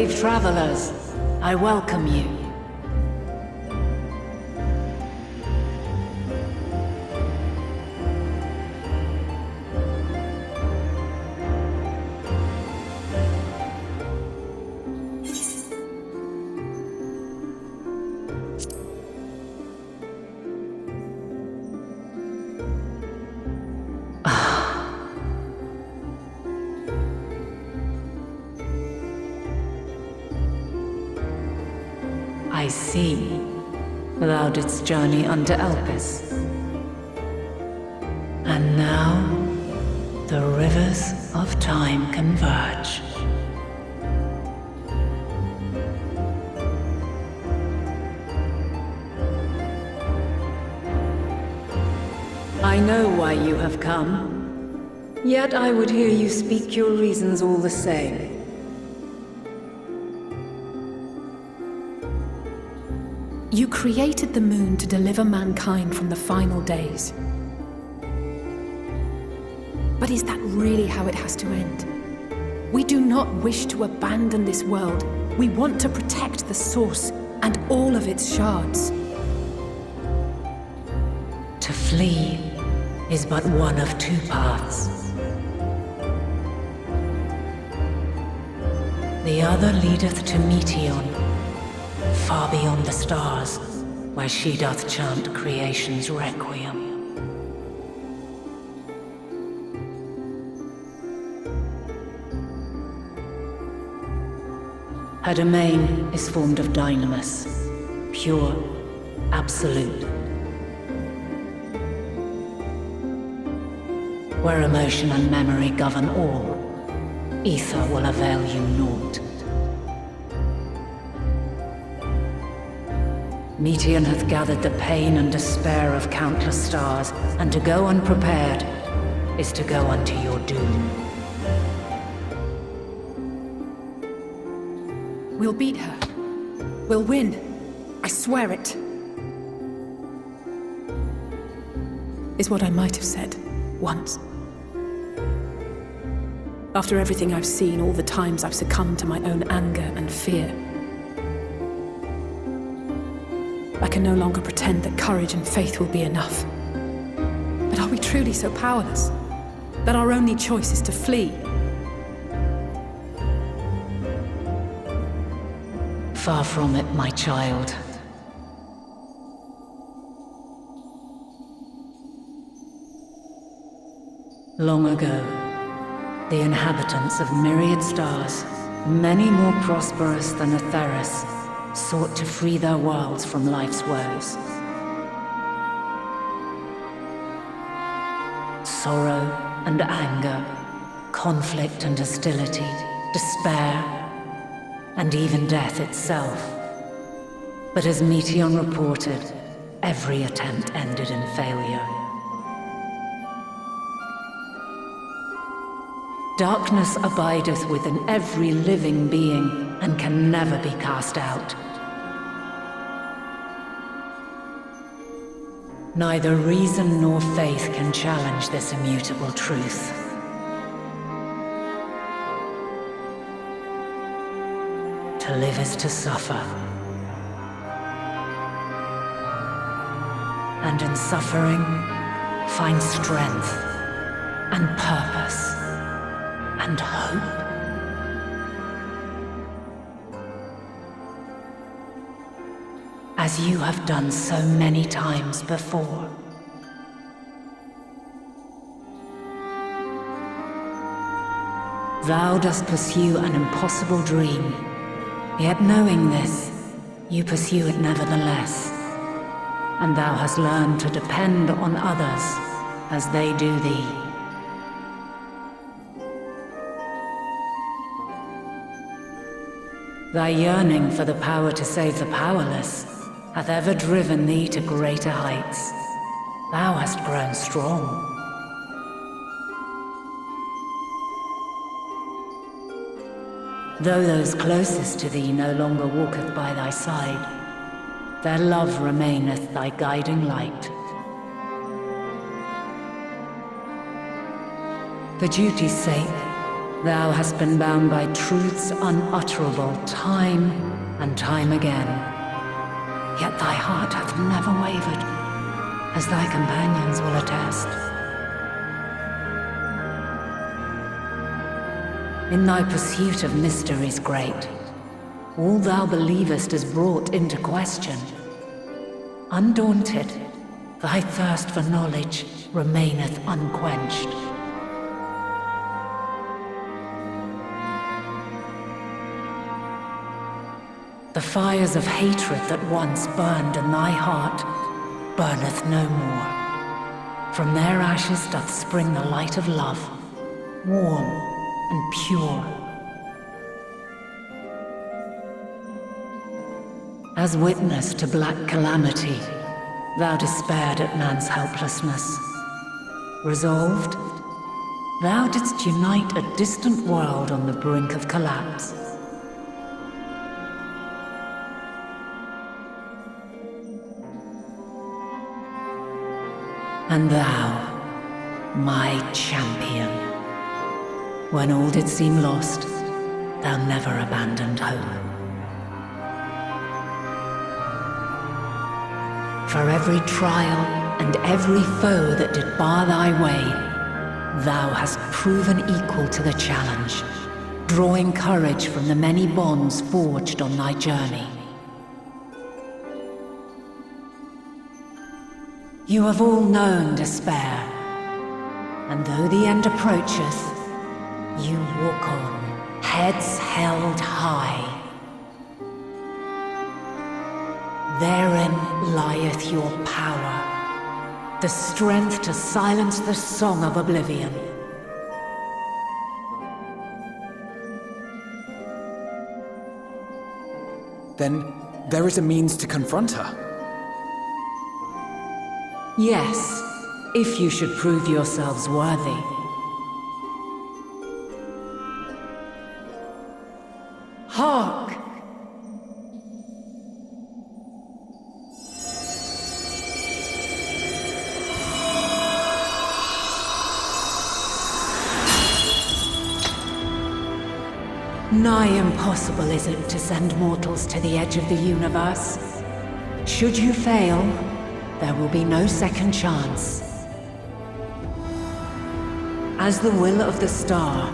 Brave travelers, I welcome you. I see. Thou didst journey unto Elpis. And now, the rivers of time converge. I know why you have come, yet I would hear you speak your reasons all the same. You created the moon to deliver mankind from the final days. But is that really how it has to end? We do not wish to abandon this world. We want to protect the source and all of its shards. To flee is but one of two paths. The other leadeth to Meteon, far beyond the stars, where she doth chant creation's requiem. Her domain is formed of dynamis, pure, absolute. Where emotion and memory govern all, ether will avail you naught. Meteon hath gathered the pain and despair of countless stars, and to go unprepared is to go unto your doom. We'll beat her. We'll win. I swear it. Is what I might have said once. After everything I've seen, all the times I've succumbed to my own anger and fear. I can no longer pretend that courage and faith will be enough. But are we truly so powerless? That our only choice is to flee? Far from it, my child. Long ago, the inhabitants of myriad stars, many more prosperous than Atheris, sought to free their worlds from life's woes. Sorrow and anger, conflict and hostility, despair, and even death itself. But as Meteon reported, every attempt ended in failure. Darkness abideth within every living being and can never be cast out. Neither reason nor faith can challenge this immutable truth. To live is to suffer. And in suffering, find strength and purpose and hope. As you have done so many times before. Thou dost pursue an impossible dream, yet knowing this, you pursue it nevertheless. And thou hast learned to depend on others as they do thee. Thy yearning for the power to save the powerless hath ever driven thee to greater heights. Thou hast grown strong. Though those closest to thee no longer walketh by thy side, their love remaineth thy guiding light. For duty's sake, Thou hast been bound by truths unutterable time and time again. Yet thy heart hath never wavered, as thy companions will attest. In thy pursuit of mysteries great, all thou believest is brought into question. Undaunted, thy thirst for knowledge remaineth unquenched. The fires of hatred that once burned in thy heart burneth no more. From their ashes doth spring the light of love, warm and pure. As witness to black calamity, thou despaired at man's helplessness. Resolved, thou didst unite a distant world on the brink of collapse. And thou, my champion, when all did seem lost, thou never abandoned hope. For every trial and every foe that did bar thy way, thou hast proven equal to the challenge, drawing courage from the many bonds forged on thy journey. You have all known despair, and though the end approacheth, you walk on, heads held high. Therein lieth your power, the strength to silence the song of oblivion. Then there is a means to confront her. Yes, if you should prove yourselves worthy. Hark! Nigh impossible is it to send mortals to the edge of the universe. Should you fail, there will be no second chance. As the will of the star,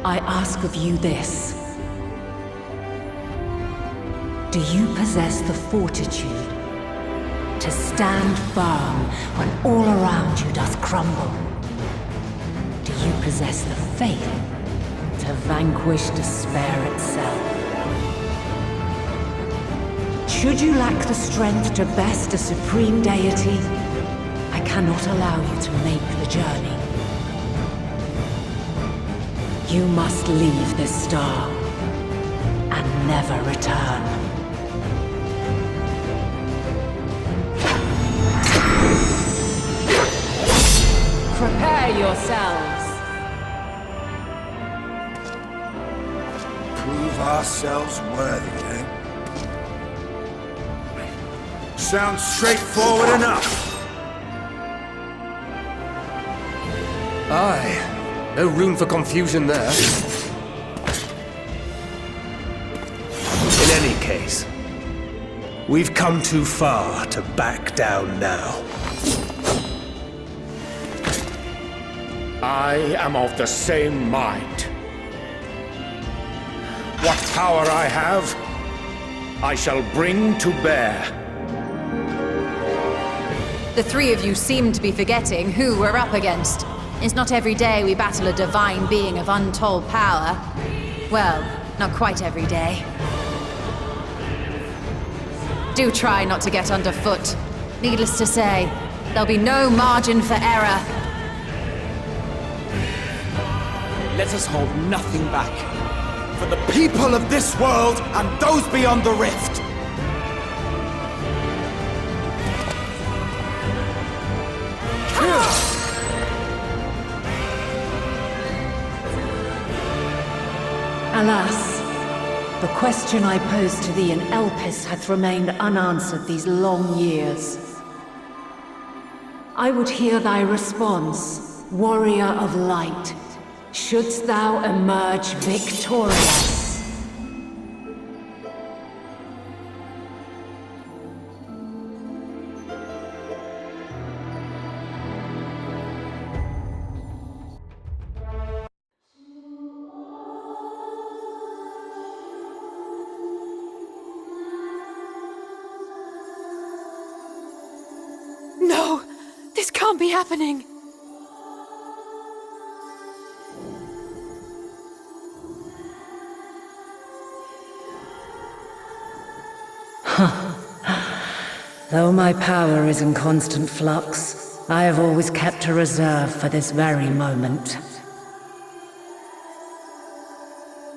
I ask of you this. Do you possess the fortitude to stand firm when all around you doth crumble? Do you possess the faith to vanquish despair itself? Should you lack the strength to best a supreme deity, I cannot allow you to make the journey. You must leave this star and never return. Prepare yourselves. Prove ourselves worthy, eh? Sounds straightforward enough. Aye. No room for confusion there. In any case, we've come too far to back down now. I am of the same mind. What power I have, I shall bring to bear. The three of you seem to be forgetting who we're up against. It's not every day we battle a divine being of untold power. Well, not quite every day. Do try not to get underfoot. Needless to say, there'll be no margin for error. Let us hold nothing back. For the people of this world and those beyond the rift. Alas, the question I posed to thee in Elpis hath remained unanswered these long years. I would hear thy response, warrior of light, shouldst thou emerge victorious. No! This can't be happening! Though my power is in constant flux, I have always kept a reserve for this very moment.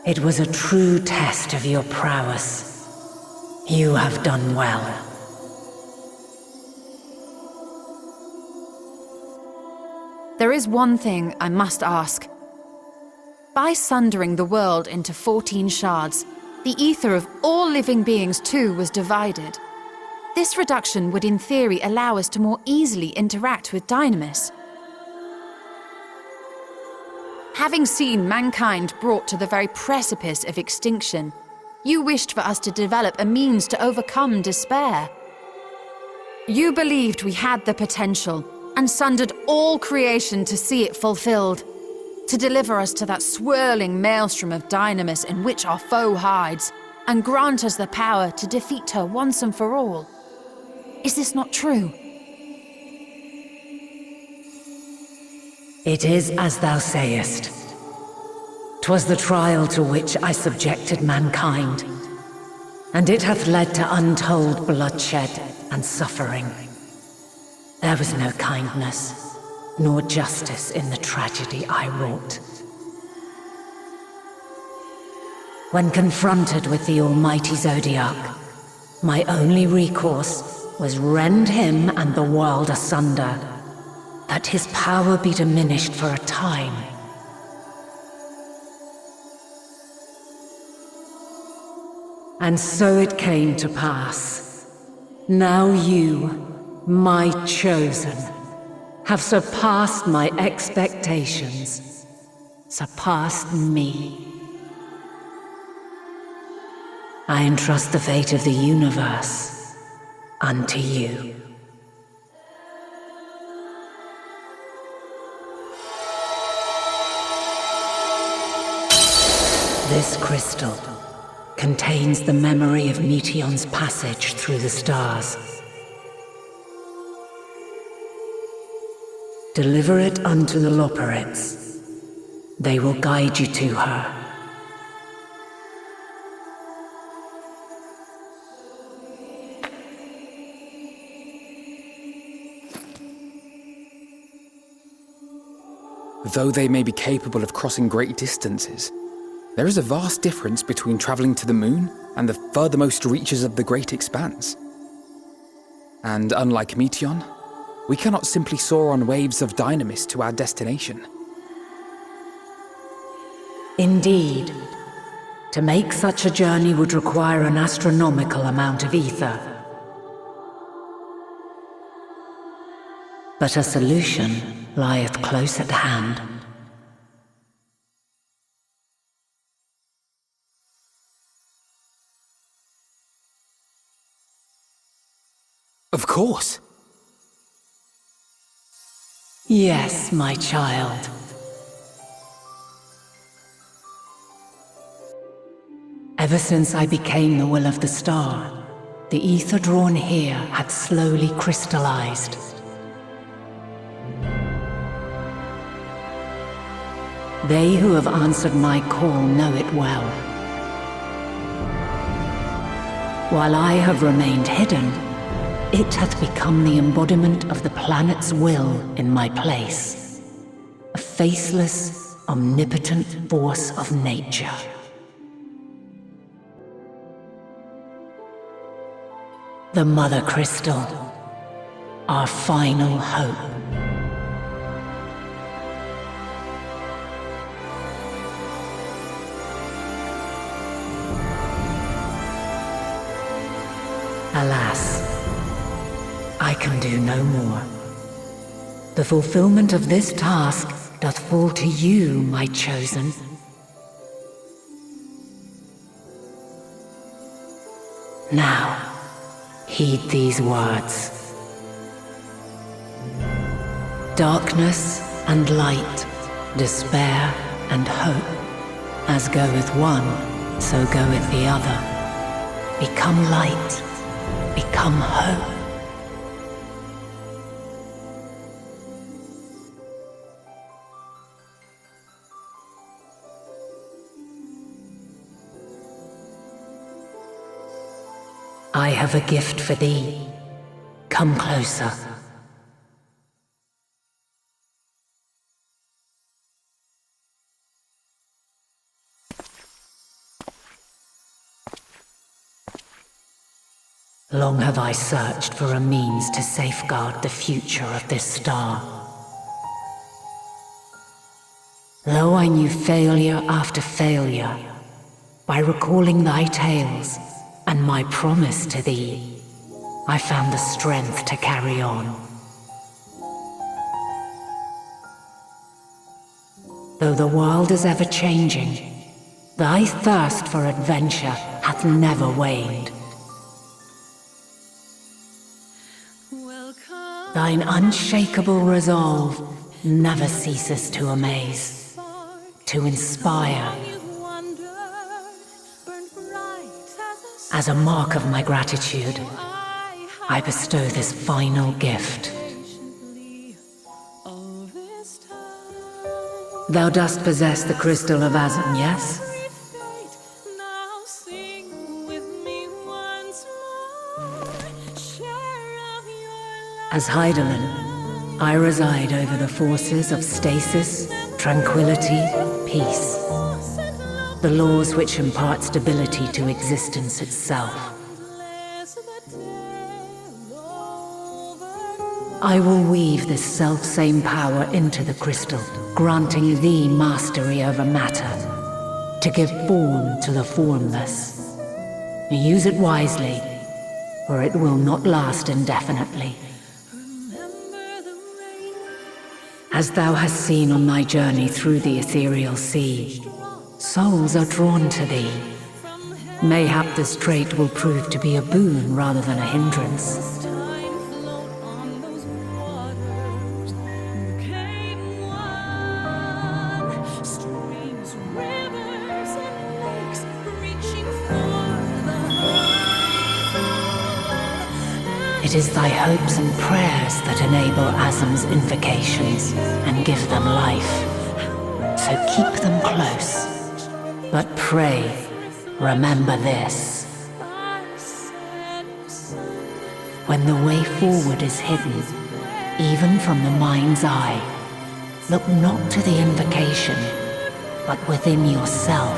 It was a true test of your prowess. You have done well. There is one thing I must ask. By sundering the world into 14 shards, the ether of all living beings too was divided. This reduction would in theory allow us to more easily interact with Dynamis. Having seen mankind brought to the very precipice of extinction, you wished for us to develop a means to overcome despair. You believed we had the potential, and sundered all creation to see it fulfilled, to deliver us to that swirling maelstrom of Dynamis in which our foe hides, and grant us the power to defeat her once and for all. Is this not true? It is as thou sayest. 'Twas the trial to which I subjected mankind, and it hath led to untold bloodshed and suffering. There was no kindness, nor justice in the tragedy I wrought. When confronted with the almighty Zodiac, my only recourse was rend him and the world asunder, that his power be diminished for a time. And so it came to pass. Now you, my chosen, have surpassed my expectations, surpassed me. I entrust the fate of the universe unto you. This crystal contains the memory of Meteion's passage through the stars. Deliver it unto the Loporrits. They will guide you to her. Though they may be capable of crossing great distances, there is a vast difference between traveling to the moon and the furthermost reaches of the great expanse. And unlike Meteion, we cannot simply soar on waves of Dynamis to our destination. Indeed. To make such a journey would require an astronomical amount of ether. But a solution lieth close at hand. Of course. Yes, my child. Ever since I became the will of the star, the ether drawn here had slowly crystallized. They who have answered my call know it well. While I have remained hidden, it hath become the embodiment of the planet's will in my place. A faceless, omnipotent force of nature. The Mother Crystal, our final hope. Alas, I can do no more. The fulfillment of this task doth fall to you, my chosen. Now, heed these words. Darkness and light, despair and hope, as goeth one, so goeth the other. Become light, become hope. I have a gift for thee. Come closer. Long have I searched for a means to safeguard the future of this star. Though I knew failure after failure, by recalling thy tales and my promise to thee, I found the strength to carry on. Though the world is ever changing, thy thirst for adventure hath never waned. Thine unshakable resolve never ceases to amaze, to inspire. As a mark of my gratitude, I bestow this final gift. Thou dost possess the crystal of Azan, yes? As Heidelin, I reside over the forces of stasis, tranquility, peace. The laws which impart stability to existence itself. I will weave this self-same power into the crystal, granting thee mastery over matter, to give form to the formless. Use it wisely, for it will not last indefinitely. As thou hast seen on thy journey through the ethereal sea, souls are drawn to thee. Mayhap this trait will prove to be a boon rather than a hindrance. It is thy hopes and prayers that enable Azam's invocations and give them life. So keep them close. But pray, remember this. When the way forward is hidden, even from the mind's eye, look not to the invocation, but within yourself.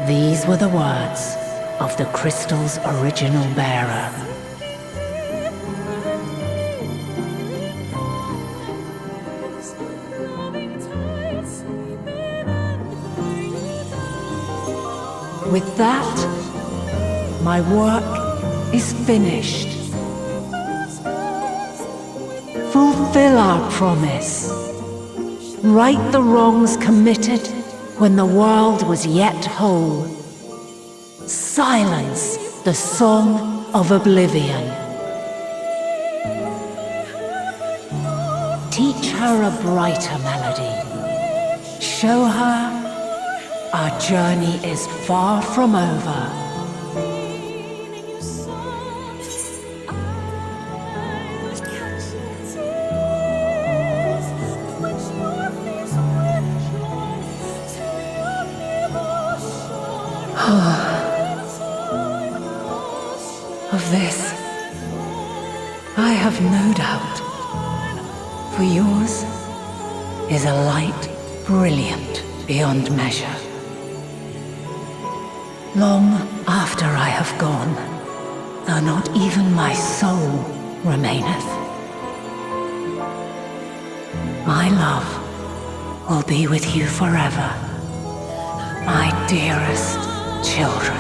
These were the words of the crystal's original bearer. With that, my work is finished. Fulfill our promise. Right the wrongs committed when the world was yet whole. Silence the song of oblivion. Teach her a brighter melody. Show her our journey is far from over. Of this, I have no doubt, for yours is a light brilliant beyond measure. Long after I have gone, though not even my soul remaineth, my love will be with you forever, my dearest children.